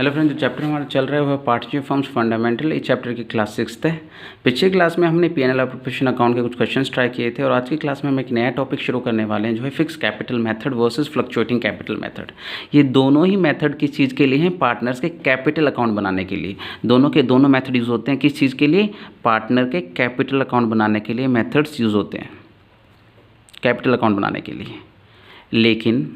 Hello friends, जो chapter हमारा चल रहा है वह पार्टनरशिप फर्म्स फंडामेंटल। इस चैप्टर की क्लास 6 है। पिछले क्लास में हमने पीएनएल अप्रोप्रिएशन अकाउंट के कुछ क्वेश्चंस ट्राई किए थे और आज की क्लास में हम एक नया टॉपिक शुरू करने वाले हैं जो है fix capital method versus fluctuating capital method. ये दोनों ही मेथड किस चीज़ के लिए हैं? पार्टनर्स के कैपिटल अकाउंट बनाने के लिए। दोनों के दोनों मेथड यूज़ होते हैं किस चीज़ के लिए? पार्टनर के कैपिटल अकाउंट बनाने के लिए मेथड्स यूज़ होते हैं, कैपिटल अकाउंट बनाने के लिए। लेकिन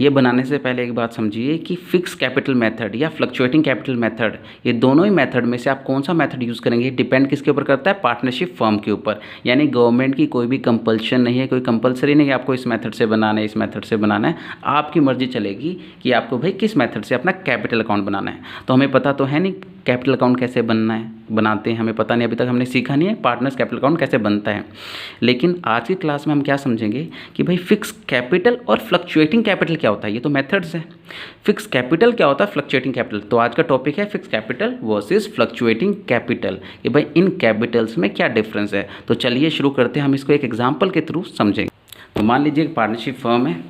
ये बनाने से पहले एक बात समझिए कि फिक्स कैपिटल मेथड या फ्लक्चुएटिंग कैपिटल मेथड, ये दोनों ही मेथड में से आप कौन सा मेथड यूज़ करेंगे डिपेंड किसके ऊपर करता है? पार्टनरशिप फर्म के ऊपर। यानी गवर्नमेंट की कोई भी कंपल्शन नहीं है, कोई कंपलसरी नहीं है आपको इस मेथड से बनाना है, इस मेथड से बनाना है। आपकी मर्जी चलेगी कि आपको भाई किस मेथड से अपना कैपिटल अकाउंट बनाना है। तो हमें पता तो है नहीं कैपिटल अकाउंट कैसे बनना है, बनाते हैं, हमें पता नहीं, अभी तक हमने सीखा नहीं है पार्टनर्स कैपिटल अकाउंट कैसे बनता है। लेकिन आज की क्लास में हम क्या समझेंगे कि भाई फिक्स कैपिटल और फ्लक्चुएटिंग कैपिटल क्या होता है। ये तो मेथड्स हैं। फिक्स कैपिटल क्या होता है, फ्लक्चुएटिंग कैपिटल। तो आज का टॉपिक है fix capital versus fluctuating capital, कि भाई इन कैपिटल्स में क्या डिफरेंस है। तो चलिए शुरू करते हैं, हम इसको एक एग्जाम्पल के थ्रू समझेंगे। तो मान लीजिए एक पार्टनरशिप फर्म है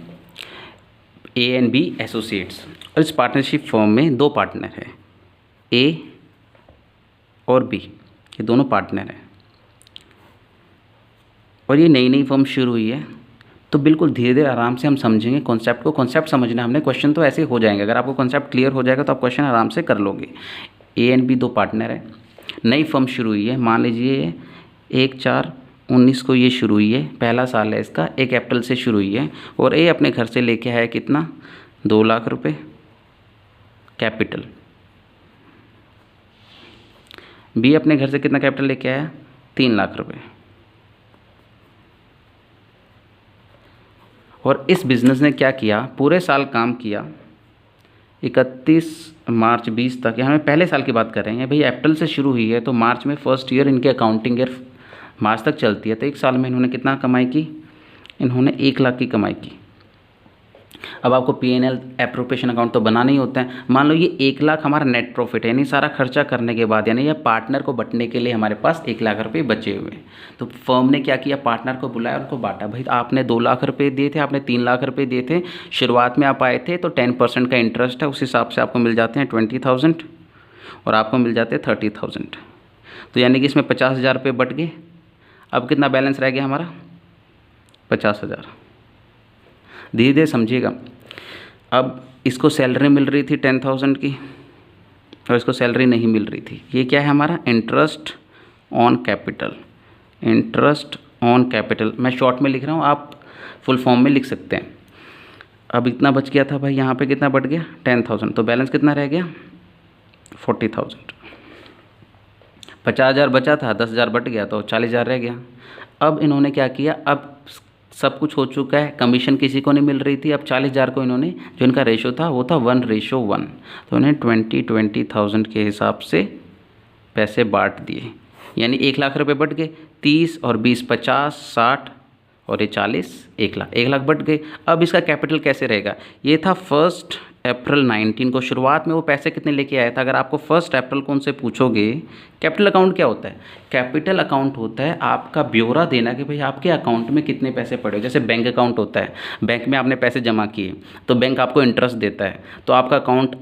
ए एंड बी एसोसिएट्स, और इस पार्टनरशिप फर्म में दो पार्टनर हैं, ए और बी, ये दोनों पार्टनर हैं। और ये नई नई फर्म शुरू हुई है, तो बिल्कुल धीरे धीरे आराम से हम समझेंगे कॉन्सेप्ट को। कॉन्सेप्ट समझना हमने, क्वेश्चन तो ऐसे हो जाएंगे। अगर आपको कॉन्सेप्ट क्लियर हो जाएगा तो आप क्वेश्चन आराम से कर लोगे। ए एंड बी दो पार्टनर है, नई फर्म शुरू हुई है। मान लीजिए 1/4/19 को ये शुरू हुई है, पहला साल है इसका, 1 अप्रैल से शुरू हुई है। और ए अपने घर से लेके आया कितना? 2 लाख रुपये कैपिटल। बी अपने घर से कितना कैपिटल लेके आया? 3 लाख रुपये। और इस बिज़नेस ने क्या किया? पूरे साल काम किया, 31 मार्च 20 तक। यहाँ हमें पहले साल की बात कर रहे हैं भाई, अप्रैल से शुरू हुई है तो मार्च में फर्स्ट ईयर इनके अकाउंटिंग ईयर मार्च तक चलती है। तो एक साल में इन्होंने कितना कमाई की? इन्होंने 1 लाख की कमाई की। अब आपको पीएनएल एप्रोप्रिएशन अकाउंट तो बनाना ही होता है। मान लो ये 1 लाख हमारा नेट प्रॉफिट है, यानी सारा खर्चा करने के बाद, यानी ये पार्टनर को बंटने के लिए हमारे पास 1 लाख रुपए बचे हुए हैं। तो फर्म ने क्या किया? पार्टनर को बुलाया, उनको बांटा। भाई आपने 2 लाख रुपये दिए थे, आपने 3 लाख रुपये दिए थे, शुरुआत में आप आए थे तो 10% का इंटरेस्ट है, उस हिसाब से आपको मिल जाते हैं 20,000 और आपको मिल जाते हैं 30,000। तो यानी कि इसमें 50,000 रुपये बट गए। अब कितना बैलेंस रह गया हमारा? 50,000। धीरे धीरे समझिएगा। अब इसको सैलरी मिल रही थी 10,000 की और इसको सैलरी नहीं मिल रही थी। ये क्या है हमारा? Interest on capital. Interest on capital मैं शॉर्ट में लिख रहा हूँ, आप फुल फॉर्म में लिख सकते हैं। अब इतना बच गया था भाई, यहाँ पे कितना बढ़ गया? 10,000। तो बैलेंस कितना रह गया? 40,000। 50,000 बचा था, 10,000 बट गया तो 40,000 रह गया। अब इन्होंने क्या किया? अब सब कुछ हो चुका है, कमीशन किसी को नहीं मिल रही थी। अब 40,000 को इन्होंने, जो इनका रेशो था वो था 1:1, तो इन्हें 20,000 के हिसाब से पैसे बांट दिए। यानी 1 लाख रुपए बट गए, 30 और 20 50, 60 और ये 40, 1 लाख, 1 लाख बट गए। अब इसका कैपिटल कैसे रहेगा? ये था 1 अप्रैल 19 को, शुरुआत में वो पैसे कितने लेके आया था। अगर आपको 1 अप्रैल को उनसे पूछोगे कैपिटल अकाउंट क्या होता है? कैपिटल अकाउंट होता है आपका ब्यौरा देना कि भाई आपके अकाउंट में कितने पैसे पड़े। जैसे बैंक अकाउंट होता है, बैंक में आपने पैसे जमा किए तो बैंक आपको इंटरेस्ट देता है, तो आपका अकाउंट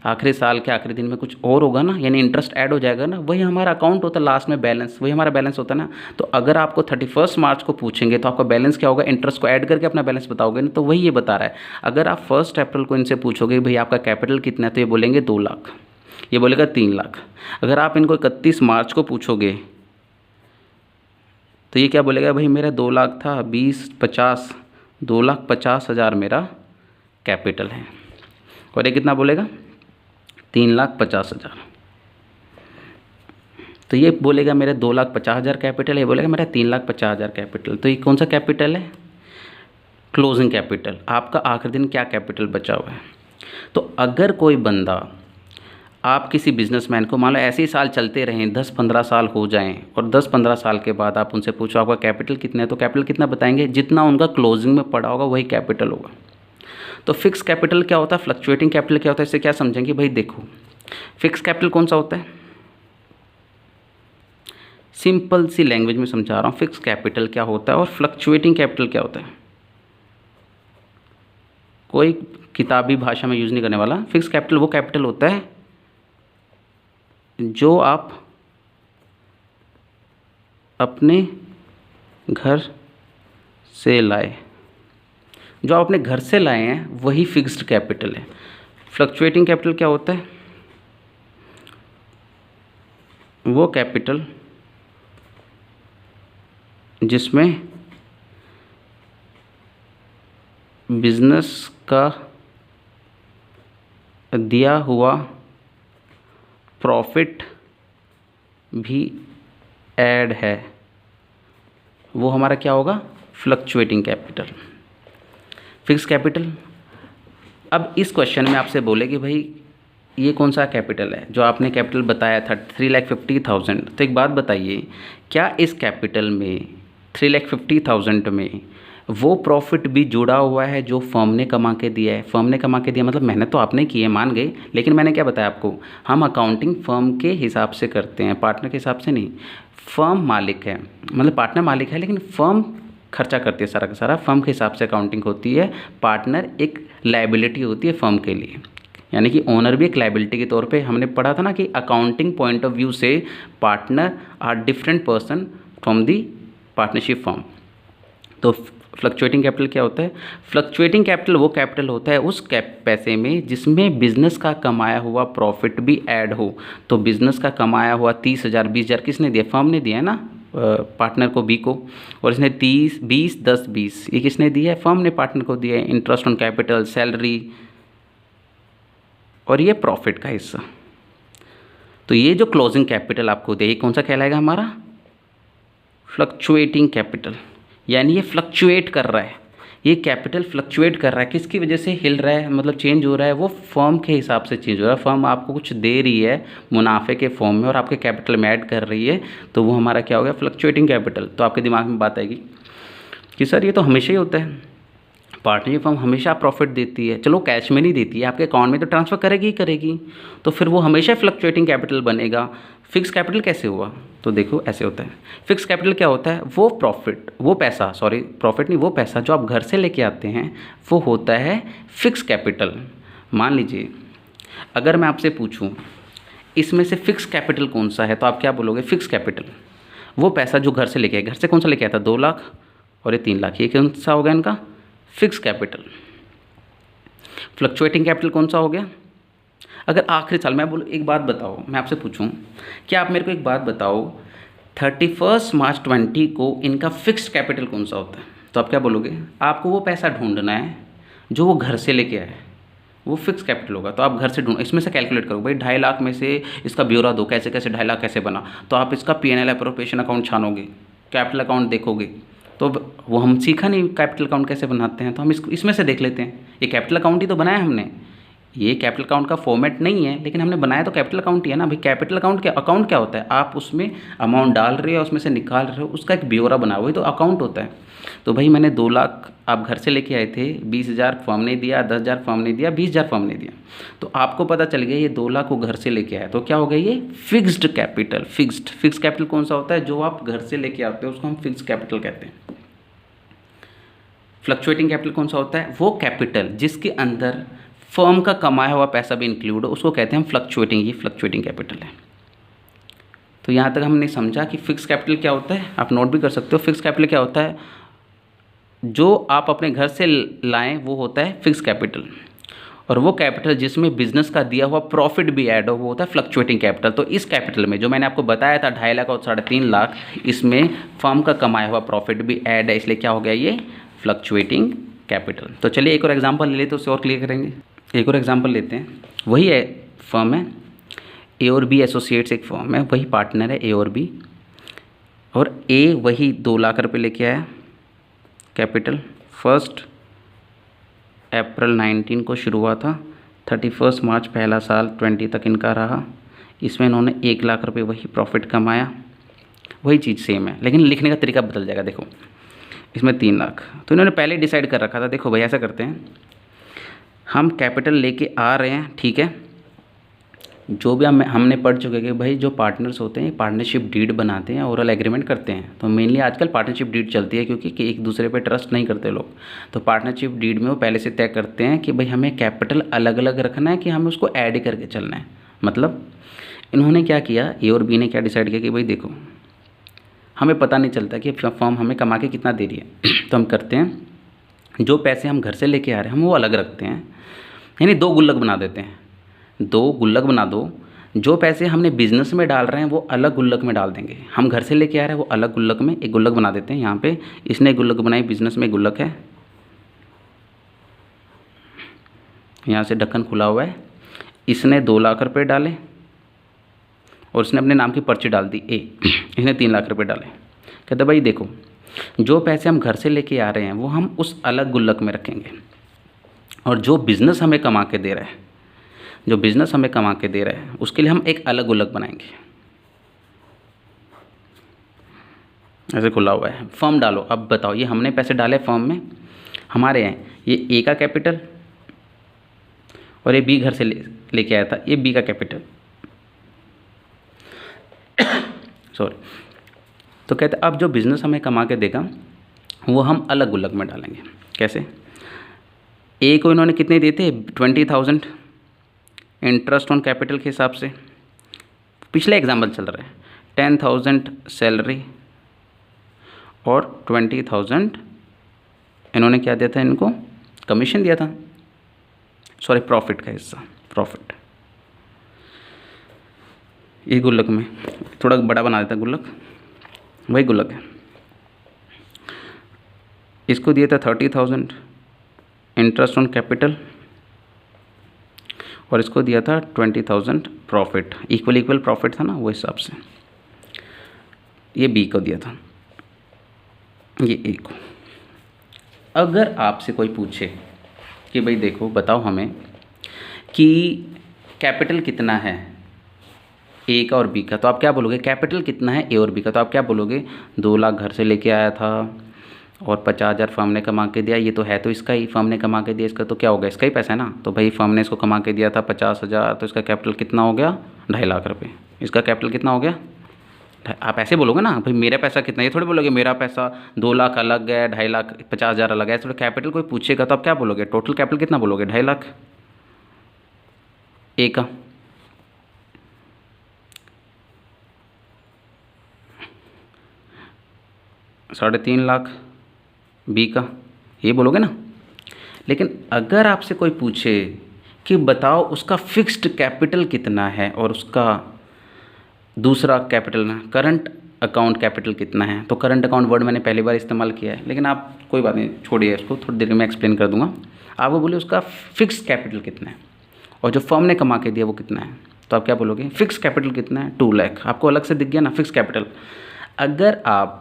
आखिरी साल के आखिरी दिन में कुछ और होगा ना, यानी इंटरेस्ट ऐड हो जाएगा ना, वही हमारा अकाउंट होता है। लास्ट में बैलेंस, वही हमारा बैलेंस होता है ना। तो अगर आपको 31 मार्च को पूछेंगे तो आपका बैलेंस क्या होगा? इंटरेस्ट को ऐड करके अपना बैलेंस बताओगे ना, तो वही ये बता रहा है। अगर आप 1 अप्रैल को इनसे पूछोगे भाई आपका कैपिटल कितना है, तो ये बोलेंगे 2 लाख, ये बोलेगा 3 लाख। अगर आप इनको 31 मार्च को पूछोगे तो ये क्या बोलेगा? भाई मेरा 2 लाख था, 20 50, 2,50,000 मेरा कैपिटल है। और ये कितना बोलेगा? 3,50,000। तो ये बोलेगा मेरा 2,50,000 कैपिटल, ये बोलेगा मेरा 3,50,000 कैपिटल। तो ये कौन सा कैपिटल है? Closing capital. आपका आखिरी दिन क्या कैपिटल बचा हुआ है। तो अगर कोई बंदा, आप किसी बिजनेसमैन को, मान लो ऐसे ही साल चलते रहें, 10-15 साल हो जाएं और 10-15 साल के बाद आप उनसे पूछो आपका कैपिटल कितना है, तो कैपिटल कितना बताएंगे? जितना उनका क्लोजिंग में पड़ा होगा वही कैपिटल होगा। तो फिक्स कैपिटल क्या होता है, फ्लक्चुएटिंग कैपिटल क्या होता है, इससे क्या समझेंगे भाई? देखो, फिक्स कैपिटल कौन सा होता है? सिंपल सी लैंग्वेज में समझा रहा हूँ, फिक्स कैपिटल क्या होता है और फ्लक्चुएटिंग कैपिटल क्या होता है। कोई किताबी भाषा में यूज़ नहीं करने वाला। फिक्स कैपिटल वो कैपिटल होता है जो आप अपने घर से लाए, जो आप अपने घर से लाए हैं वही फिक्स्ड कैपिटल है। फ्लक्चुएटिंग कैपिटल क्या होता है? वो कैपिटल जिसमें बिजनेस का दिया हुआ प्रॉफिट भी ऐड है, वो हमारा क्या होगा? Fluctuating capital. फिक्स कैपिटल, अब इस क्वेश्चन में आपसे बोले कि भाई ये कौन सा कैपिटल है? जो आपने कैपिटल बताया था 3,50,000, तो एक बात बताइए, क्या इस कैपिटल में 3,50,000 में वो प्रॉफिट भी जुड़ा हुआ है जो फर्म ने कमा के दिया है? फर्म ने कमा के दिया मतलब मेहनत तो आपने की है, मान गए, लेकिन मैंने क्या बताया आपको, हम अकाउंटिंग फर्म के हिसाब से करते हैं, पार्टनर के हिसाब से नहीं। फर्म मालिक है, मतलब पार्टनर मालिक है, लेकिन फर्म खर्चा करती है सारा का सारा, फर्म के हिसाब से अकाउंटिंग होती है। पार्टनर एक लायबिलिटी होती है फर्म के लिए, यानी कि ओनर भी एक लायबिलिटी के तौर पे। हमने पढ़ा था ना कि अकाउंटिंग पॉइंट ऑफ व्यू से partner are different person from the partnership firm. तो फ्लक्चुएटिंग कैपिटल क्या होता है? फ्लक्चुएटिंग कैपिटल वो कैपिटल होता है उस पैसे में जिसमें बिजनेस का कमाया हुआ प्रॉफिट भी ऐड हो। तो बिजनेस का कमाया हुआ 30,000 20,000 किसने दिया? फर्म ने दिया है ना, पार्टनर को, बी को, और इसने 30 20 10 20 ये किसने दिया है? फर्म ने पार्टनर को दिया है। इंटरेस्ट ऑन कैपिटल, सैलरी, और ये प्रॉफिट का हिस्सा। तो ये जो क्लोजिंग कैपिटल आपको दे, कौन सा कहलाएगा? हमारा फ्लक्चुएटिंग कैपिटल। यानी ये फ्लक्चुएट कर रहा है, ये कैपिटल फ्लक्चुएट कर रहा है। किसकी वजह से हिल रहा है, मतलब चेंज हो रहा है? वो फर्म के हिसाब से चेंज हो रहा है। फर्म आपको कुछ दे रही है मुनाफे के फॉर्म में और आपके कैपिटल में ऐड कर रही है, तो वो हमारा क्या हो गया? Fluctuating capital. तो आपके दिमाग में बात आएगी कि सर ये तो हमेशा ही होता है, पार्टनरशिप फर्म हमेशा प्रॉफिट देती है। चलो कैश में नहीं देती है, आपके अकाउंट में तो ट्रांसफ़र करेगी ही करेगी, तो फिर वो हमेशा फ्लक्चुएटिंग कैपिटल बनेगा। फिक्स कैपिटल कैसे हुआ? तो देखो ऐसे होता है। फिक्स कैपिटल क्या होता है? वो प्रॉफिट, वो पैसा, सॉरी प्रॉफिट नहीं, वो पैसा जो आप घर से लेके आते हैं वो होता है फिक्स कैपिटल। मान लीजिए अगर मैं आपसे पूछूं इसमें से फिक्स कैपिटल कौन सा है, तो आप क्या बोलोगे? फिक्स कैपिटल वो पैसा जो घर से लेके आया। घर से कौन सा लेके आया था? 2 लाख और ये 3 लाख, ये कौन सा हो गया इनका? Fix capital. फ्लक्चुएटिंग कैपिटल कौन सा हो गया? अगर आखिरी साल मैं बोलूँ, एक बात बताओ, मैं आपसे पूछूं कि आप मेरे को एक बात बताओ, 31 मार्च 20 को इनका फिक्स्ड कैपिटल कौन सा होता है? तो आप क्या बोलोगे? आपको वो पैसा ढूंढना है जो वो घर से लेके आए, वो फिक्स कैपिटल होगा। तो आप घर से ढूंढ, इसमें से कैलकुलेट करो भाई 2.5 लाख में से इसका ब्यौरा दो, कैसे कैसे 2.5 लाख कैसे बना। तो आप इसका P&L एप्रोप्रिएशन अकाउंट छानोगे, कैपिटल अकाउंट देखोगे, तो वो हम सीखा नहीं कैपिटल अकाउंट कैसे बनाते हैं, तो हम इसमें से देख लेते हैं। ये कैपिटल अकाउंट ही तो बनाया हमने, ये कैपिटल अकाउंट का फॉर्मेट नहीं है, लेकिन हमने बनाया तो कैपिटल अकाउंट ही है ना भाई। कैपिटल अकाउंट क्या होता है? आप उसमें अमाउंट डाल रहे हो, उसमें से निकाल रहे हो, उसका एक ब्यौरा बना हुआ है, तो अकाउंट होता है। तो भाई मैंने 2 लाख आप घर से लेके आए थे, 20,000 फर्म ने दिया, 10,000 फर्म ने दिया, 20,000 फर्म ने दिया, तो आपको पता चल गया ये 2 लाख को घर से लेके आया, तो क्या हो गया? ये फिक्स्ड कैपिटल। फिक्स्ड कैपिटल कौन सा होता है? जो आप घर से लेके आते हो उसको हम फिक्स्ड कैपिटल कहते हैं। फ्लक्चुएटिंग कैपिटल कौन सा होता है? वो कैपिटल जिसके अंदर फर्म का कमाया हुआ पैसा भी इंक्लूड हो, उसको कहते हैं हम फ्लक्चुएटिंग। ये फ्लक्चुएटिंग कैपिटल है। तो यहाँ तक हमने समझा कि फिक्स कैपिटल क्या होता है, आप नोट भी कर सकते हो। फिक्स कैपिटल क्या होता है? जो आप अपने घर से लाएं वो होता है फिक्स कैपिटल, और वो कैपिटल जिसमें बिजनेस का दिया हुआ प्रॉफिट भी ऐड हो वो होता है फ्लक्चुएटिंग कैपिटल। तो इस कैपिटल में जो मैंने आपको बताया था 2.5 लाख और 3.5 लाख, इसमें फर्म का कमाया हुआ प्रॉफिट भी ऐड है, इसलिए क्या हो गया? ये फ्लक्चुएटिंग कैपिटल। तो चलिए एक और एग्जांपल ले लेते हैं, उससे और क्लियर करेंगे। एक और एग्जांपल लेते हैं। वही है फर्म है ए और बी एसोसिएट्स, एक फर्म है, वही पार्टनर है ए और बी, और ए वही 2 लाख रुपये लेके आया कैपिटल। 1 अप्रैल 19 को शुरू हुआ था, 31 मार्च पहला साल 20 तक इनका रहा। इसमें इन्होंने 1 लाख रुपये वही प्रॉफिट कमाया। वही चीज़ सेम है, लेकिन लिखने का तरीका बदल जाएगा। देखो इसमें 3 लाख, तो इन्होंने पहले डिसाइड कर रखा था। देखो भाई ऐसा करते हैं, हम कैपिटल लेके आ रहे हैं, ठीक है, जो भी हमने पढ़ चुके कि भाई जो पार्टनर्स होते हैं पार्टनरशिप डीड बनाते हैं, ओरल एग्रीमेंट करते हैं। तो मेनली आजकल पार्टनरशिप डीड चलती है क्योंकि कि एक दूसरे पे ट्रस्ट नहीं करते लोग। तो पार्टनरशिप डीड में वो पहले से तय करते हैं कि भाई हमें कैपिटल अलग अलग रखना है कि हमें उसको ऐड करके चलना है। मतलब इन्होंने क्या किया, ए और बी ने क्या डिसाइड किया कि भाई देखो हमें पता नहीं चलता कि फर्म हमें कमा के कितना दे रही है तो हम करते हैं जो पैसे हम घर से लेके आ रहे हैं हम वो अलग रखते हैं, यानी 2 गुल्लक बना देते हैं। 2 गुल्लक बना दो, जो पैसे हमने बिजनेस में डाल रहे हैं वो अलग गुल्लक में डाल देंगे, हम घर से लेके आ रहे हैं वो अलग गुल्लक में एक गुल्लक बना देते हैं। यहाँ पे इसने एक गुल्लक बनाई, बिजनेस में एक गुल्लक है, यहाँ से ढक्कन खुला हुआ है। इसने 2 लाख रुपए डाले और इसने अपने नाम की पर्ची डाल दी ए, इसने 3 लाख रुपए डाले। कहते भाई देखो जो पैसे हम घर से लेके आ रहे हैं वो हम उस अलग गुल्लक में रखेंगे, और जो बिज़नेस हमें कमा के दे रहा है, जो बिज़नेस हमें कमा के दे रहा है उसके लिए हम एक अलग गुल्लक बनाएंगे। ऐसे खुला हुआ है, फर्म डालो। अब बताओ ये हमने पैसे डाले फर्म में, हमारे हैं, ये ए का कैपिटल और ये बी घर से लेके आया था, ये बी का कैपिटल सॉरी। तो कहते अब जो बिज़नेस हमें कमा के देगा वो हम अलग गुल्लक में डालेंगे। कैसे? ए को इन्होंने कितने दिए थे, 20,000 इंटरेस्ट ऑन कैपिटल के हिसाब से। पिछले एग्जाम्पल चल रहा है 10,000 सैलरी और 20,000 इन्होंने क्या दिया था, इनको कमीशन दिया था, सॉरी प्रॉफिट का हिस्सा, प्रॉफिट। इस गुल्लक में थोड़ा बड़ा बना देता गुल्लक, वही गुल्लक है। इसको दिया था 30,000 इंटरेस्ट ऑन कैपिटल और इसको दिया था 20,000 प्रॉफिट, इक्वल प्रॉफिट था ना वो हिसाब से। ये बी को दिया था, ये ए को। अगर आपसे कोई पूछे कि भाई देखो बताओ हमें कि कैपिटल कितना है ए का और बी का, तो आप क्या बोलोगे, कैपिटल कितना है ए और बी का, तो आप क्या बोलोगे 2 लाख घर से लेके आया था और 50,000 फर्म ने कमा के दिया, ये तो है तो इसका ही, फर्म ने कमा के दिया इसका, तो क्या होगा, इसका ही पैसा है ना। तो भाई फर्म ने इसको कमा के दिया था 50,000, तो इसका कैपिटल कितना हो गया, 2.5 लाख रुपये। इसका कैपिटल कितना हो गया, आप ऐसे बोलोगे ना भाई मेरा पैसा कितना है, ये थोड़ी बोलोगे मेरा पैसा 2 लाख अलग है, 2.5 लाख 50,000 अलग है। थोड़ा कैपिटल कोई पूछेगा तो आप क्या बोलोगे, टोटल कैपिटल कितना बोलोगे, 2.5 लाख ए का, $3.5 लाख बी का, ये बोलोगे ना। लेकिन अगर आपसे कोई पूछे कि बताओ उसका फिक्स्ड कैपिटल कितना है और उसका दूसरा कैपिटल ना करंट अकाउंट कैपिटल कितना है, तो करंट अकाउंट वर्ड मैंने पहली बार इस्तेमाल किया है, लेकिन आप कोई बात नहीं छोड़िए इसको, थोड़ी देर में एक्सप्लेन कर दूंगा। आपको बोले उसका फिक्स कैपिटल कितना है और जो फर्म ने कमा के दिया वो कितना है, तो आप क्या बोलोगे, फिक्स कैपिटल कितना है, 2 लाख। आपको अलग से दिख गया ना फिक्स कैपिटल। अगर आप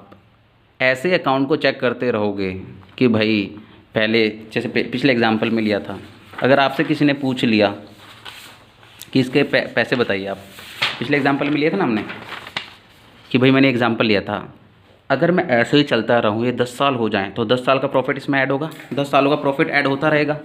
ऐसे अकाउंट को चेक करते रहोगे कि भाई पहले जैसे पिछले एग्जाम्पल में लिया था, अगर आपसे किसी ने पूछ लिया कि इसके पैसे बताइए, आप पिछले एग्जाम्पल में लिया था ना हमने कि भाई मैंने एग्जाम्पल लिया था, अगर मैं ऐसे ही चलता रहूँ ये 10 साल हो जाएं तो 10 साल का प्रॉफिट इसमें ऐड होगा, 10 सालों का प्रॉफिट ऐड होता रहेगा।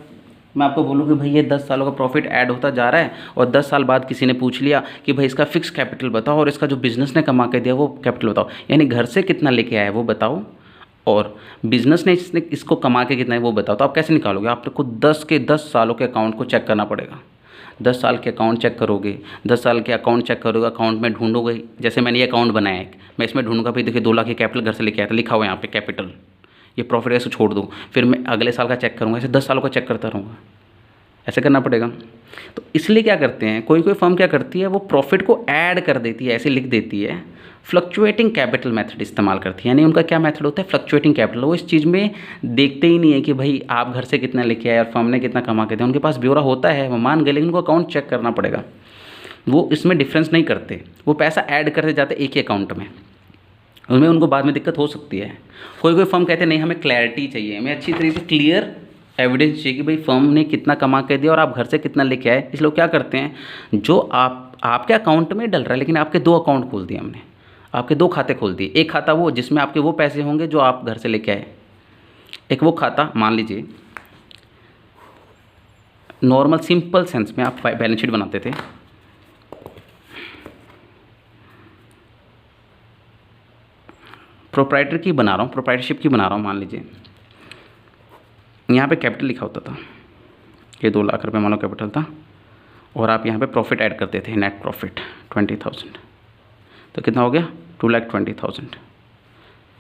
मैं आपको बोलूँ कि भाई ये 10 सालों का प्रॉफिट ऐड होता जा रहा है और 10 साल बाद किसी ने पूछ लिया कि भाई इसका फिक्स कैपिटल बताओ और इसका जो बिज़नेस ने कमा के दिया वो कैपिटल बताओ, यानी घर से कितना लेके आया है वो बताओ और बिज़नेस ने इसको कमा के कितना है वो बताओ। तो आप कैसे निकालोगे, आपको 10 के 10 सालों के अकाउंट को चेक करना पड़ेगा। 10 साल के अकाउंट चेक करोगे, 10 साल के अकाउंट चेक करोगे, अकाउंट में ढूंढोगे, जैसे मैंने ये अकाउंट बनाया है मैं इसमें ढूंढूंगा भाई देखिए 2 लाख के कैपिटल घर से लेके आया था, लिखा हुआ है यहाँ पे कैपिटल, ये प्रॉफिट ऐसे छोड़ दूँ, फिर मैं अगले साल का चेक करूँगा, ऐसे 10 सालों का चेक करता रहूँगा, ऐसे करना पड़ेगा। तो इसलिए क्या करते हैं, कोई कोई फर्म क्या करती है वो प्रॉफिट को ऐड कर देती है, ऐसे लिख देती है, फ्लक्चुएटिंग कैपिटल मेथड इस्तेमाल करती है। यानी उनका क्या मेथड होता है, फ्लक्चुएटिंग कैपिटल। वो इस चीज़ में देखते ही नहीं है कि भाई आप घर से कितना लेके आए और फर्म ने कितना कमा के दिया, उनके पास ब्यौरा होता है, वो मान गए, लेकिन उनको अकाउंट चेक करना पड़ेगा। वो इसमें डिफरेंस नहीं करते, वो पैसा ऐड करते जाते एक ही अकाउंट में, उसमें उनको बाद में दिक्कत हो सकती है। कोई कोई फर्म कहते हैं नहीं हमें क्लैरिटी चाहिए, हमें अच्छी तरीके से क्लियर एविडेंस चाहिए कि भाई फर्म ने कितना कमा के दिया और आप घर से कितना लेके आए। इसलिए क्या करते हैं, जो आपके अकाउंट में डल रहा है, लेकिन आपके 2 अकाउंट खोल दिए हमने, आपके 2 खाते खोल दिए। एक खाता वो जिसमें आपके वो पैसे होंगे जो आप घर से लेके आए, एक वो खाता, मान लीजिए नॉर्मल सिंपल सेंस में आप बैलेंस शीट बनाते थे प्रोप्राइटर की बना रहा हूँ, प्रोप्राइटरशिप की बना रहा हूँ, मान लीजिए यहाँ पे कैपिटल लिखा होता था, ये 2 लाख रुपए मान लो कैपिटल था, और आप यहाँ पे प्रॉफिट ऐड करते थे, नेट प्रॉफिट 20,000, तो कितना हो गया 2,20,000।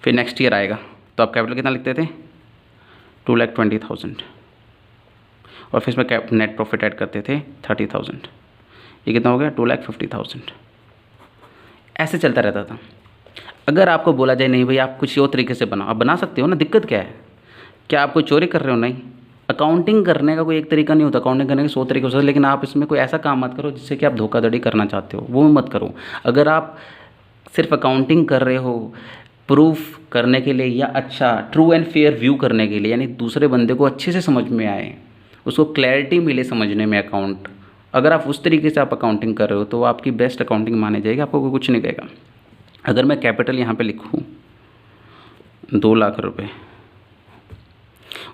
फिर नेक्स्ट ईयर आएगा तो आप कैपिटल कितना लिखते थे 2,20,000, और फिर इसमें नेट प्रॉफिट ऐड करते थे 30,000, ये कितना हो गया 2,50,000। ऐसे चलता रहता था। अगर आपको बोला जाए नहीं भाई आप कुछ और तरीके से बनाओ, आप बना सकते हो ना, दिक्कत क्या है? क्या आप कोई चोरी कर रहे हो? नहीं। अकाउंटिंग करने का कोई एक तरीका नहीं होता, अकाउंटिंग करने के 100 तरीके हो सकते हैं, लेकिन आप इसमें कोई ऐसा काम मत करो जिससे कि आप धोखाधड़ी करना चाहते हो, वो मत करो। अगर आप सिर्फ अकाउंटिंग कर रहे हो प्रूफ करने के लिए या अच्छा ट्रू एंड फेयर व्यू करने के लिए, यानी दूसरे बंदे को अच्छे से समझ में आए, उसको क्लैरिटी मिले समझने में अकाउंट, अगर आप उस तरीके से आप अकाउंटिंग कर रहे हो तो आपकी बेस्ट अकाउंटिंग मानी जाएगी, आपको कोई कुछ नहीं कहेगा। अगर मैं कैपिटल यहाँ पे लिखूँ 2 लाख रुपए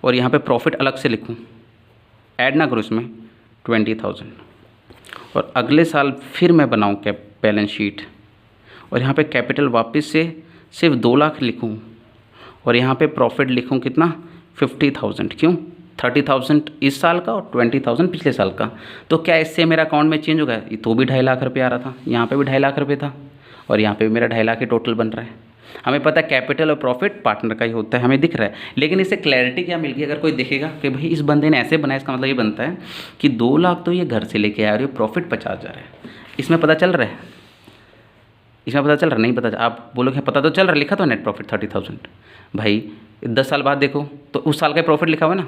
और यहाँ पे प्रॉफिट अलग से लिखूँ, ऐड ना करूँ इसमें 20,000, और अगले साल फिर मैं बनाऊँ बैलेंस शीट और यहाँ पे कैपिटल वापस से सिर्फ 2 लाख लिखूँ और यहाँ पे प्रॉफिट लिखूँ कितना 50,000, क्यों 30,000 इस साल का और 20,000 पिछले साल का, तो क्या इससे मेरा अकाउंट में चेंज होगा? ये तो भी 2.5 लाख रुपये आ रहा था, यहाँ पे भी 2.5 लाख रुपये था, और यहाँ पे भी मेरा 2.5 लाख ही टोटल बन रहा है। हमें पता है कैपिटल और प्रॉफिट पार्टनर का ही होता है, हमें दिख रहा है, लेकिन इससे क्लैरिटी क्या मिल गई? अगर कोई देखेगा कि भाई इस बंदे ने ऐसे बनाया, इसका मतलब ये बनता है कि 2 लाख तो ये घर से लेके आया और ये प्रॉफिट 50,000 है। इसमें पता चल रहा है, इसमें पता चल रहा नहीं पता? आप बोलोगे पता तो चल रहा, लिखा तो नेट प्रॉफिट 30,000, भाई 10 साल बाद देखो तो उस साल का प्रॉफिट लिखा हुआ है ना,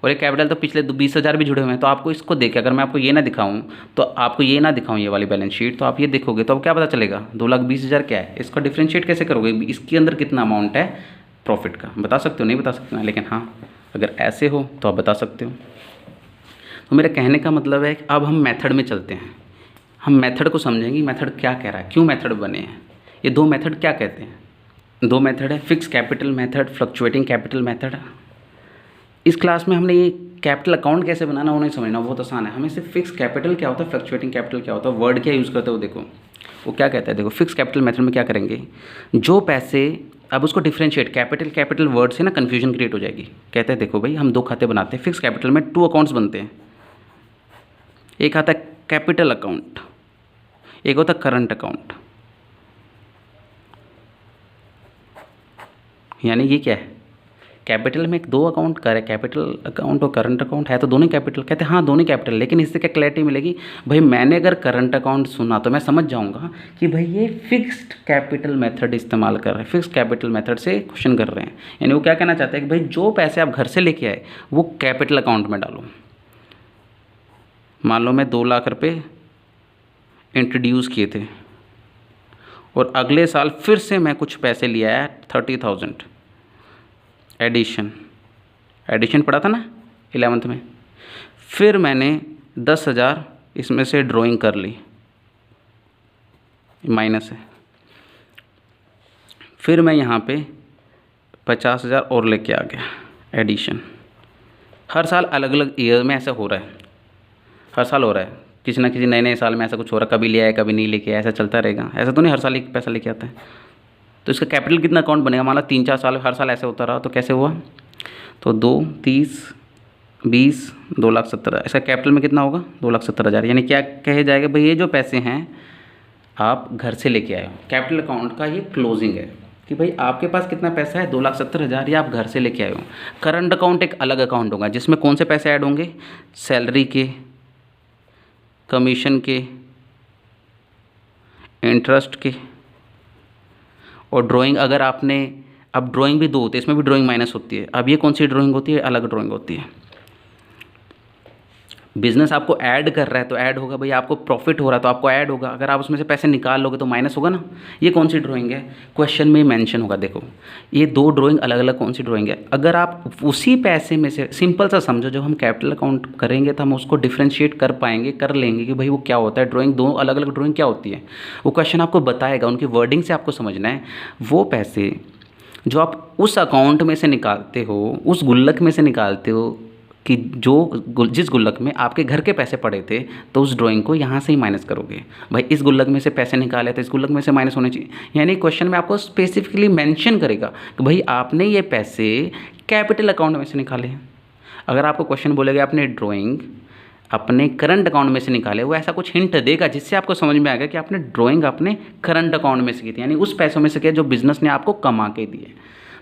और ये कैपिटल तो पिछले 20,000 भी जुड़े हुए हैं। तो आपको इसको देख के अगर मैं आपको ये ना दिखाऊं, तो आपको ये ना दिखाऊं ये वाली बैलेंस शीट, तो आप ये देखोगे तो अब क्या पता चलेगा 2,20,000 क्या है? इसका डिफरेंशिएट कैसे करोगे? इसके अंदर कितना अमाउंट है प्रॉफिट का, बता सकते हो? नहीं बता सकते ना, लेकिन हाँ अगर ऐसे हो तो आप बता सकते हो। तो मेरा कहने का मतलब है कि अब हम मेथड में चलते हैं, हम मेथड को समझेंगे, मेथड क्या कह रहा है, क्यों मेथड बने हैं, ये 2 मेथड क्या कहते हैं। 2 मेथड है, fix capital method, fluctuating capital method. इस क्लास में हमने ये कैपिटल अकाउंट कैसे बनाना वो नहीं समझना, बहुत आसान है। हमें सिर्फ फिक्स कैपिटल क्या होता है, फ्लक्चुएटिंग कैपिटल क्या होता है, वर्ड क्या यूज़ करते हो, देखो वो क्या कहता है। देखो फिक्स कैपिटल मेथड में क्या करेंगे, जो पैसे, अब उसको डिफरेंशिएट, कैपिटल वर्ड से ना कन्फ्यूजन क्रिएट हो जाएगी। कहते हैं देखो भाई हम 2 खाते बनाते हैं, फिक्स कैपिटल में 2 अकाउंट्स बनते हैं, एक आता है कैपिटल अकाउंट, एक होता है करंट अकाउंट। यानी ये क्या है, कैपिटल में 2 अकाउंट करे, कैपिटल अकाउंट और करंट अकाउंट है तो दोनों कैपिटल। कहते हैं हाँ दोनों कैपिटल, लेकिन इससे क्या क्लैरिटी मिलेगी? भाई मैंने अगर करंट अकाउंट सुना तो मैं समझ जाऊंगा कि भाई ये फिक्स्ड कैपिटल मेथड इस्तेमाल कर रहे हैं, फिक्स कैपिटल मेथड से क्वेश्चन कर रहे हैं। यानी वो क्या कहना चाहते हैं कि भाई जो पैसे आप घर से लेके आए वो कैपिटल अकाउंट में डालो। मान लो मैं 2 लाख रुपये इंट्रोड्यूस किए थे और अगले साल फिर से मैं कुछ पैसे ले आया 30,000 एडिशन पढ़ा था ना 11th में। फिर मैंने 10,000 इसमें से ड्राइंग कर ली, माइनस है। फिर मैं यहाँ पे 50,000 और लेके आ गया एडिशन। हर साल अलग अलग ईयर में ऐसा हो रहा है, हर साल हो रहा है, किसी ना किसी नए साल में ऐसा कुछ हो रहा है, कभी ले आया कभी नहीं लेके आया, ऐसा चलता रहेगा। ऐसा तो नहीं हर साल एक पैसा लेके आता है। तो इसका कैपिटल कितना अकाउंट बनेगा? मान लो 3-4 साल हर साल ऐसे होता रहा तो कैसे हुआ? तो 2, 30, 20, 2,70,000। इसका कैपिटल में कितना होगा? 2,70,000। यानी क्या कहे जाएगा भाई ये जो पैसे हैं आप घर से लेके आए हो। कैपिटल अकाउंट का ये क्लोजिंग है कि भाई आपके पास कितना पैसा है 2,70,000, ये आप घर से लेके आए हो। करंट अकाउंट एक अलग अकाउंट होगा जिसमें कौन से पैसे ऐड होंगे? सैलरी के, कमीशन के, इंटरेस्ट के और ड्राइंग। अगर आपने, अब ड्राइंग भी 2 होती है, इसमें भी ड्राइंग माइनस होती है। अब ये कौन सी ड्राइंग होती है? अलग ड्राइंग होती है। बिजनेस आपको ऐड कर रहा है तो ऐड होगा, भाई आपको प्रॉफिट हो रहा है तो आपको ऐड होगा। अगर आप उसमें से पैसे निकाल लोगे तो माइनस होगा ना। ये कौन सी ड्राइंग है? क्वेश्चन में मेंशन होगा। देखो ये 2 ड्राइंग अलग अलग कौन सी ड्राइंग है। अगर आप उसी पैसे में से, सिंपल सा समझो, जब हम कैपिटल अकाउंट करेंगे तो हम उसको डिफ्रेंशिएट कर पाएंगे, कर लेंगे कि भाई वो क्या होता है। ड्राइंग 2 अलग अलग ड्राइंग क्या होती है वो क्वेश्चन आपको बताएगा, उनकी वर्डिंग से आपको समझना है। वो पैसे जो आप उस अकाउंट में से निकालते हो, उस गुल्लक में से निकालते हो, कि जिस गुल्लक में आपके घर के पैसे पड़े थे तो उस ड्राइंग को यहाँ से ही माइनस करोगे। भाई इस गुल्लक में से पैसे निकाले तो इस गुल्लक में से माइनस होने चाहिए, यानी क्वेश्चन में आपको स्पेसिफिकली मेंशन करेगा कि भाई आपने ये पैसे कैपिटल अकाउंट में से निकाले हैं। अगर आपको क्वेश्चन बोलेगा आपने ड्राइंग अपने करंट अकाउंट में से निकाले, वो ऐसा कुछ हिंट देगा जिससे आपको समझ में आएगा कि आपने ड्राइंग अपने करंट अकाउंट में से की थी, यानी उस पैसों में से किया जो बिजनेस ने आपको कमा के दिए।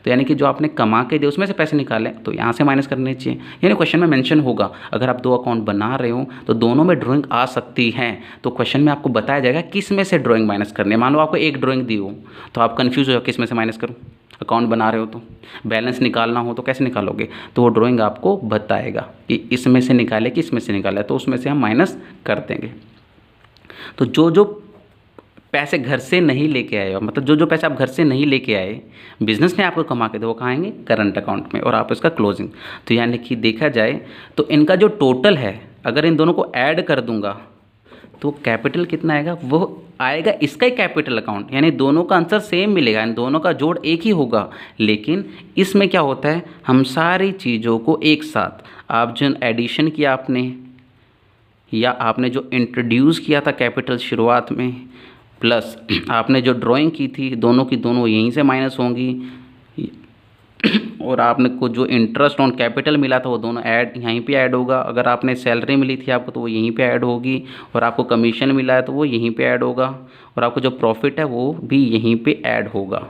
तो यानी कि जो आपने कमा के दिए उसमें से पैसे निकाले तो यहाँ से माइनस करने चाहिए, यानी क्वेश्चन में मेंशन होगा। अगर आप 2 अकाउंट बना रहे हो तो दोनों में ड्राइंग आ सकती है, तो क्वेश्चन में आपको बताया जाएगा किस में से ड्राइंग माइनस करनी है। मान लो आपको एक ड्राइंग दी हो तो आप कन्फ्यूज़ हो किस में से माइनस करूँ। अकाउंट बना रहे हो तो बैलेंस निकालना हो तो कैसे निकालोगे, तो वो ड्राइंग आपको बताएगा कि इसमें से निकाले कि इसमें से निकाले, तो उसमें से हम माइनस कर देंगे। तो जो पैसे घर से नहीं लेके आए, मतलब जो पैसे आप घर से नहीं लेके आए बिजनेस ने आपको कमा के दे, वो कहाँ आएंगे करंट अकाउंट में, और आप इसका क्लोजिंग। तो यानी कि देखा जाए तो इनका जो टोटल है अगर इन दोनों को ऐड कर दूंगा तो कैपिटल कितना आएगा, वो आएगा इसका ही कैपिटल अकाउंट, यानी दोनों का आंसर सेम मिलेगा, यानी दोनों का जोड़ एक ही होगा। लेकिन इसमें क्या होता है, हम सारी चीज़ों को एक साथ, आप जो एडिशन किया आपने या आपने जो इंट्रोड्यूस किया था कैपिटल शुरुआत में, प्लस आपने जो ड्राइंग की थी, दोनों की दोनों यहीं से माइनस होंगी, और आपने को जो इंटरेस्ट ऑन कैपिटल मिला था वो दोनों ऐड यहीं पे ऐड होगा। अगर आपने सैलरी मिली थी आपको तो वो यहीं पे ऐड होगी, और आपको कमीशन मिला है तो वो यहीं पे ऐड होगा, और आपको जो प्रॉफिट है वो भी यहीं पे ऐड होगा।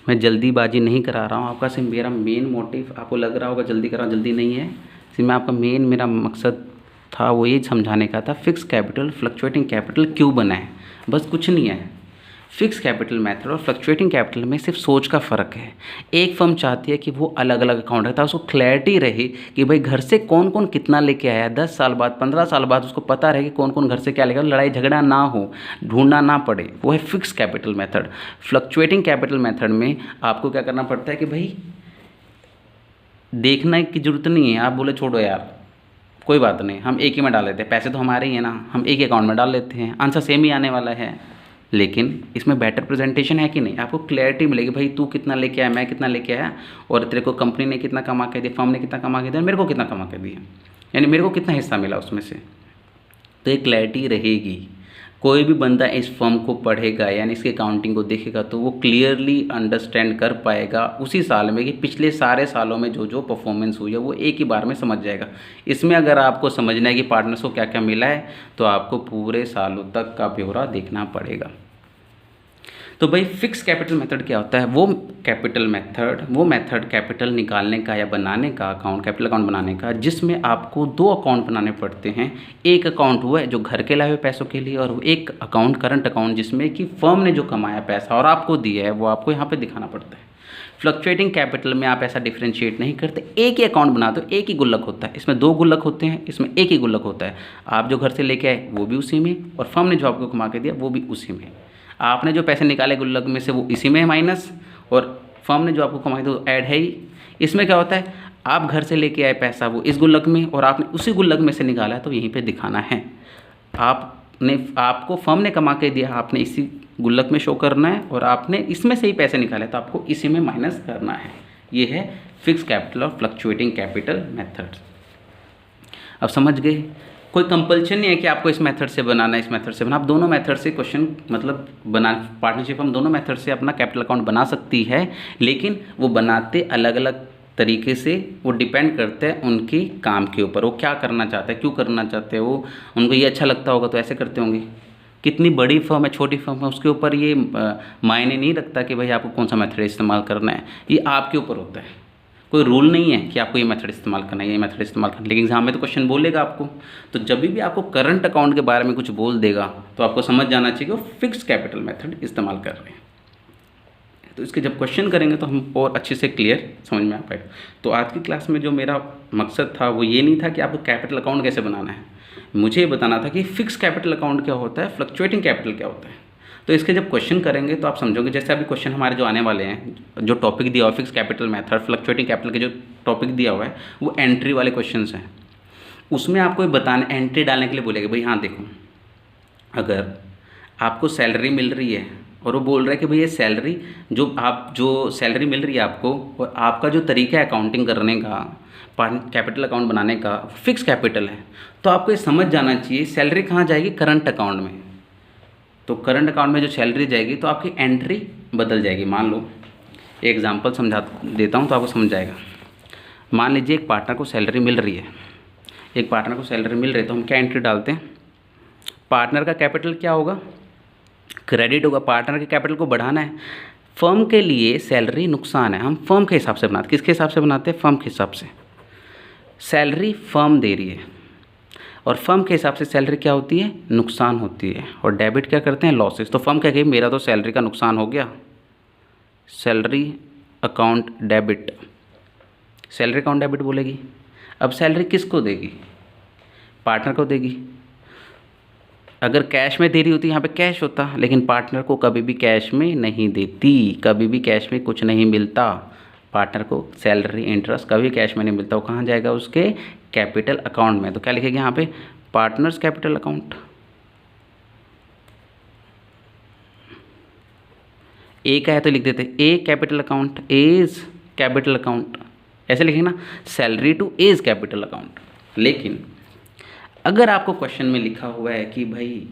मैं जल्दीबाजी नहीं करा रहा हूँ, आपका सिर्फ मेरा मेन मोटिव, आपको लग रहा होगा जल्दी करा, जल्दी नहीं है, सिर्फ मैं आपका मेरा मकसद था वो ये समझाने का था फिक्स कैपिटल फ्लक्चुएटिंग कैपिटल क्यों बना है, बस कुछ नहीं है। फिक्स कैपिटल मेथड और फ्लक्चुएटिंग कैपिटल में सिर्फ सोच का फ़र्क है। एक फर्म चाहती है कि वो अलग अलग अकाउंट रखता है, उसको क्लैरिटी रहे कि भाई घर से कौन कौन कितना लेके आया, 10 साल बाद 15 साल बाद उसको पता रहे कि कौन कौन घर से क्या लेकर, लड़ाई झगड़ा ना हो, ढूंढना ना पड़े, वो है fix capital method. Fluctuating capital method में आपको क्या करना पड़ता है कि भाई देखने की जरूरत नहीं है, आप बोले छोड़ो यार कोई बात नहीं, हम एक ही में डाल लेते हैं, पैसे तो हमारे ही हैं ना, हम एक ही अकाउंट में डाल लेते हैं, आंसर सेम ही आने वाला है। लेकिन इसमें बेटर प्रेजेंटेशन है कि नहीं, आपको क्लैरिटी मिलेगी, भाई तू कितना लेके आया, मैं कितना लेके आया, और तेरे को कंपनी ने कितना कमा के दिया, फर्म ने कितना कमा के दिया, मेरे को कितना कमा के दिया, यानी मेरे को कितना हिस्सा मिला उसमें से। तो ये क्लैरिटी रहेगी। कोई भी बंदा इस फर्म को पढ़ेगा यानी इसके अकाउंटिंग को देखेगा तो वो क्लियरली अंडरस्टैंड कर पाएगा उसी साल में कि पिछले सारे सालों में जो जो परफॉर्मेंस हुई है वो एक ही बार में समझ जाएगा। इसमें अगर आपको समझना है कि पार्टनर्स को क्या क्या मिला है तो आपको पूरे सालों तक का ब्यौरा देखना पड़ेगा। तो भाई फिक्स कैपिटल मेथड क्या होता है, वो मेथड कैपिटल निकालने का या बनाने का, अकाउंट कैपिटल अकाउंट बनाने का, जिसमें आपको 2 अकाउंट बनाने पड़ते हैं। एक अकाउंट वो है जो घर के लाए हुए पैसों के लिए, और एक अकाउंट करंट अकाउंट जिसमें कि फर्म ने जो कमाया पैसा और आपको दिया है वो आपको यहाँ पर दिखाना पड़ता है। फ्लक्चुएटिंग कैपिटल में आप ऐसा डिफ्रेंशिएट नहीं करते, एक ही अकाउंट बनाते हो, एक ही गुल्लक होता है। इसमें 2 गुल्लक होते हैं, इसमें एक ही गुल्लक होता है। आप जो घर से लेके आए वो भी उसी में, और फर्म ने जो आपको कमा के दिया वो भी उसी में। आपने जो पैसे निकाले गुल्लक में से वो इसी में है माइनस, और फर्म ने जो आपको कमाई तो ऐड है ही। इसमें क्या होता है, आप घर से लेके आए पैसा वो इस गुल्लक में, और आपने उसी गुल्लक में से निकाला है तो यहीं पे दिखाना है। आपको फर्म ने कमा के दिया, आपने इसी गुल्लक में शो करना है, और आपने इसमें से ही पैसे निकाले तो आपको इसी में माइनस करना है। ये है फिक्स कैपिटल और फ्लक्चुएटिंग कैपिटल मेथड। अब समझ गए, कोई कंपल्शन नहीं है कि आपको इस मेथड से बनाना है, इस मेथड से बनाना। आप दोनों मेथड से क्वेश्चन मतलब पार्टनरशिप हम दोनों मेथड से अपना कैपिटल अकाउंट बना सकती है, लेकिन वो बनाते अलग अलग तरीके से, वो डिपेंड करते हैं उनके काम के ऊपर, वो क्या करना चाहते हैं, क्यों करना चाहते हैं। वो उनको ये अच्छा लगता होगा तो ऐसे करते होंगे। कितनी बड़ी फर्म है, छोटी फर्म है, उसके ऊपर ये मायने नहीं रखता कि भाई आपको कौन सा मेथड इस्तेमाल करना है, ये आपके ऊपर होता है। कोई रूल नहीं है कि आपको ये मेथड इस्तेमाल करना है, ये मेथड इस्तेमाल करना है, लेकिन एग्जाम में तो क्वेश्चन बोलेगा आपको। तो जब भी आपको करंट अकाउंट के बारे में कुछ बोल देगा तो आपको समझ जाना चाहिए कि वो फिक्स कैपिटल मेथड इस्तेमाल कर रहे हैं। तो इसके जब क्वेश्चन करेंगे तो हम और अच्छे से क्लियर समझ में आ पाएगा। तो आज की क्लास में जो मेरा मकसद था वो ये नहीं था कि आपको कैपिटल अकाउंट कैसे बनाना है, मुझे ये बताना था कि फिक्स कैपिटल अकाउंट क्या होता है, फ्लक्चुएटिंग कैपिटल क्या होता है। तो इसके जब क्वेश्चन करेंगे तो आप समझोगे, जैसे अभी क्वेश्चन हमारे जो आने वाले हैं, जो टॉपिक दिया हुआ है fix capital method fluctuating capital के जो टॉपिक दिया हुआ है वो एंट्री वाले क्वेश्चन हैं। उसमें आपको बताने, एंट्री डालने के लिए बोलेगा भाई हाँ देखो, अगर आपको सैलरी मिल रही है और वो बोल रहा है कि भई ये सैलरी जो सैलरी मिल रही है आपको, और आपका जो तरीका है अकाउंटिंग करने का, कैपिटल अकाउंट बनाने का, फिक्स कैपिटल है। तो आपको ये समझ जाना चाहिए सैलरी कहाँ जाएगी, करंट अकाउंट में। तो करंट अकाउंट में जो सैलरी जाएगी तो आपकी एंट्री बदल जाएगी। मान लो एक एग्जांपल समझा देता हूँ तो आपको समझ जाएगा। मान लीजिए एक पार्टनर को सैलरी मिल रही है, एक पार्टनर को सैलरी मिल रही है, तो हम क्या एंट्री डालते हैं, पार्टनर का कैपिटल क्या होगा, क्रेडिट होगा। पार्टनर के कैपिटल को बढ़ाना है। फर्म के लिए सैलरी नुकसान है, हम फर्म के हिसाब से बनाते, किसके हिसाब से बनाते हैं, फर्म के हिसाब से। सैलरी फर्म दे रही है और फर्म के हिसाब से सैलरी क्या होती है, नुकसान होती है, और डेबिट क्या करते हैं, लॉसेस। तो फर्म क्या कहेगी, मेरा तो सैलरी का नुकसान हो गया, salary account debit, salary account debit बोलेगी। अब सैलरी किसको देगी, पार्टनर को देगी। अगर कैश में दे रही होती यहाँ पे कैश होता, लेकिन पार्टनर को कभी भी कैश में नहीं देती, कभी भी कैश में कुछ नहीं मिलता। पार्टनर को सैलरी इंटरेस्ट कभी कैश में नहीं मिलता, वो कहाँ जाएगा, उसके कैपिटल अकाउंट में। तो क्या लिखेंगे यहाँ पे, पार्टनर्स कैपिटल अकाउंट। ए का है तो लिख देते a capital account, as capital account, ऐसे लिखेंगे ना, salary to as capital account. लेकिन अगर आपको क्वेश्चन में लिखा हुआ है कि भाई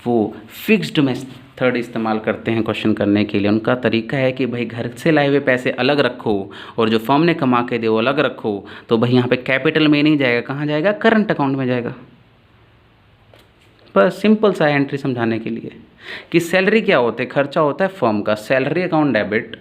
वो फिक्स्ड मेथड इस्तेमाल करते हैं क्वेश्चन करने के लिए, उनका तरीका है कि भाई घर से लाए हुए पैसे अलग रखो और जो फर्म ने कमा के दे वो अलग रखो, तो भाई यहाँ पे कैपिटल में नहीं जाएगा, कहाँ जाएगा, करंट अकाउंट में जाएगा। बस सिंपल सा एंट्री समझाने के लिए कि सैलरी क्या होता है, खर्चा होता है फर्म का, salary account debit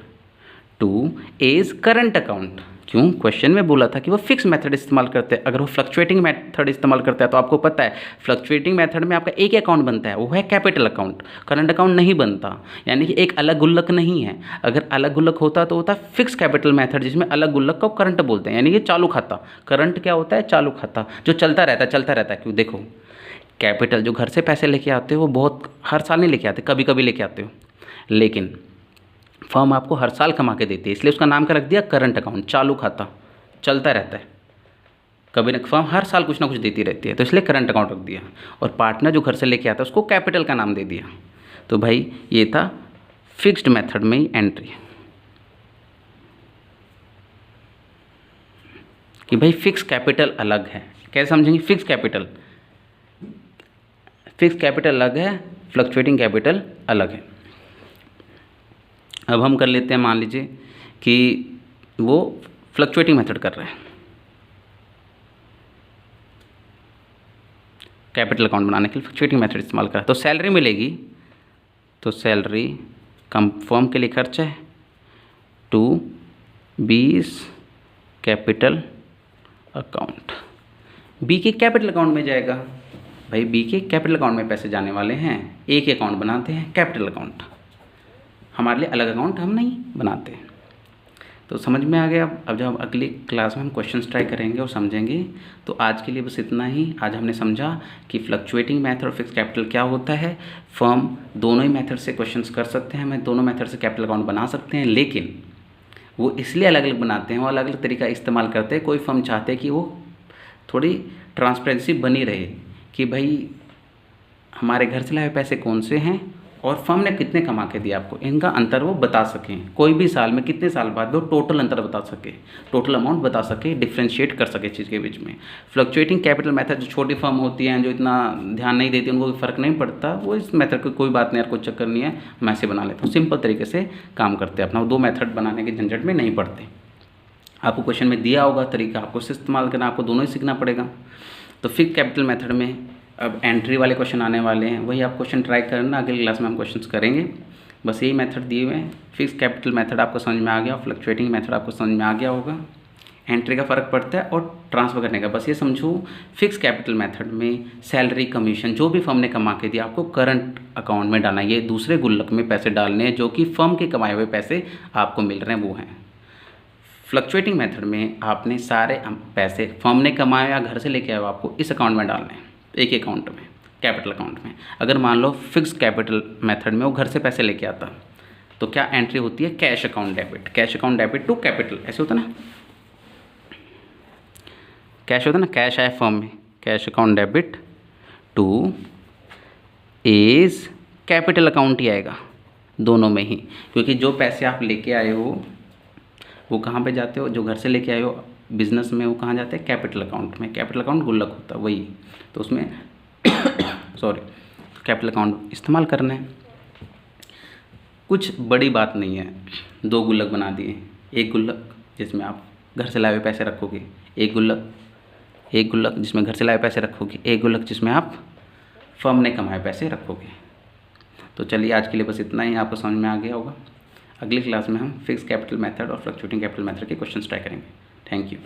to as current account. क्यों, क्वेश्चन में बोला था कि वो फिक्स मेथड इस्तेमाल करते हैं। अगर वो फ्लक्चुएटिंग मेथड इस्तेमाल करता है तो आपको पता है फ्लक्चुएटिंग मेथड में आपका एक ही अकाउंट बनता है, वो है कैपिटल अकाउंट, करंट अकाउंट नहीं बनता। यानी कि एक अलग गुल्लक नहीं है। अगर अलग गुल्लक होता तो होता है फिक्स कैपिटल मेथड, जिसमें अलग गुल्लक को करंट बोलते हैं, यानी कि चालू खाता। करंट क्या होता है, चालू खाता, जो चलता रहता है, चलता रहता है। क्यों, देखो कैपिटल जो घर से पैसे लेके आते हो वो बहुत हर साल नहीं लेके आते, कभी कभी लेके आते हो, लेकिन फर्म आपको हर साल कमा के देती है, इसलिए उसका नाम क्या रख दिया, करंट अकाउंट, चालू खाता, चलता रहता है। कभी ना फर्म हर साल कुछ ना कुछ देती रहती है, तो इसलिए करंट अकाउंट रख दिया। और पार्टनर जो घर से लेके आता है उसको कैपिटल का नाम दे दिया। तो भाई ये था फिक्स्ड मेथड में ही एंट्री, कि भाई फिक्स कैपिटल अलग है। कैसे समझेंगे, फिक्स कैपिटल, फिक्स कैपिटल अलग है, फ्लक्चुएटिंग कैपिटल अलग है। अब हम कर लेते हैं, मान लीजिए कि वो फ्लक्चुएटिंग मेथड कर रहे हैं, कैपिटल अकाउंट बनाने के लिए फ्लक्चुएटिंग मेथड इस्तेमाल कर रहा है। तो सैलरी मिलेगी, तो सैलरी कम फर्म के लिए खर्च है, टू 20 कैपिटल अकाउंट, बी के कैपिटल अकाउंट में जाएगा। भाई बी के कैपिटल अकाउंट में पैसे जाने वाले हैं, ए के अकाउंट बनाते हैं कैपिटल अकाउंट, हमारे लिए अलग अकाउंट हम नहीं बनाते। तो समझ में आ गया। अब जब हम अगली क्लास में हम क्वेश्चंस ट्राई करेंगे और समझेंगे। तो आज के लिए बस इतना ही। आज हमने समझा कि फ्लक्चुएटिंग मेथड और फिक्स कैपिटल क्या होता है। फर्म दोनों ही मेथड से क्वेश्चंस कर सकते हैं, हमें दोनों मेथड से कैपिटल अकाउंट बना सकते हैं, लेकिन वो इसलिए अलग अलग बनाते हैं, वो अलग अलग तरीका इस्तेमाल करते हैं। कोई फर्म चाहते हैं कि वो थोड़ी ट्रांसपेरेंसी बनी रहे कि भाई हमारे घर से लाए पैसे कौन से हैं और फर्म ने कितने कमा के दिया आपको, इनका अंतर वो बता सकें। कोई भी साल में कितने साल बाद वो टोटल अंतर बता सके, टोटल अमाउंट बता सके, डिफ्रेंशिएट कर सके चीज़ के बीच में। फ्लक्चुएटिंग कैपिटल मेथड जो छोटी फर्म होती हैं, जो इतना ध्यान नहीं देती, उनको फ़र्क नहीं पड़ता, वो इस मेथड को कोई बात नहीं यार, कोई चक्कर नहीं है, मैं ऐसे बना लेता हूँ, सिंपल तरीके से काम करते हैं अपना, वो दो मेथड बनाने के झंझट में नहीं पड़ते। आपको क्वेश्चन में दिया होगा तरीका, आपको इस्तेमाल करना, आपको दोनों ही सीखना पड़ेगा। तो फिक्स कैपिटल मेथड में अब एंट्री वाले क्वेश्चन आने वाले हैं, वही आप क्वेश्चन ट्राई करना, अगली क्लास में हम क्वेश्चंस करेंगे। बस यही मेथड दिए हुए हैं। फिक्स कैपिटल मेथड आपको समझ में आ गया, फ्लक्चुएटिंग मेथड आपको समझ में आ गया होगा। एंट्री का फ़र्क पड़ता है और ट्रांसफ़र करने का। बस ये समझो, फिक्स कैपिटल मेथड में सैलरी कमीशन जो भी फर्म ने कमा के दिया आपको करंट अकाउंट में डालना है, ये दूसरे गुल्लक में पैसे डालने हैं जो कि फर्म के कमाए हुए पैसे आपको मिल रहे हैं, वो हैं। फ्लक्चुएटिंग मेथड में आपने सारे पैसे फर्म ने कमाए या घर से लेके आए आपको इस अकाउंट में डालने हैं, एक ही अकाउंट में, कैपिटल अकाउंट में। अगर मान लो फिक्स कैपिटल मेथड में वो घर से पैसे लेके आता, तो क्या एंट्री होती है, cash account debit, cash account debit to capital, ऐसे होता ना, कैश होता ना, कैश आया फर्म में, cash account debit to as capital account ही आएगा। दोनों में ही, क्योंकि जो पैसे आप लेके आए हो वो कहाँ पे जाते हो, जो घर से लेके आए हो बिजनेस में, वो कहाँ जाते हैं, कैपिटल अकाउंट में। कैपिटल अकाउंट गुल्लक होता है वही, तो उसमें सॉरी कैपिटल अकाउंट इस्तेमाल करना है। कुछ बड़ी बात नहीं है, 2 गुल्लक बना दिए, एक गुल्लक जिसमें आप घर से लाए हुए पैसे रखोगे, एक गुल्लक जिसमें घर से लाए पैसे रखोगे, एक गुल्लक जिसमें आप फर्म ने कमाए पैसे रखोगे। तो चलिए आज के लिए बस इतना ही, आपको समझ में आ गया होगा। अगली क्लास में हम फिक्स कैपिटल मेथड और फ्लक्चुएटिंग कैपिटल मेथड के क्वेश्चन ट्राई करेंगे। Thank you.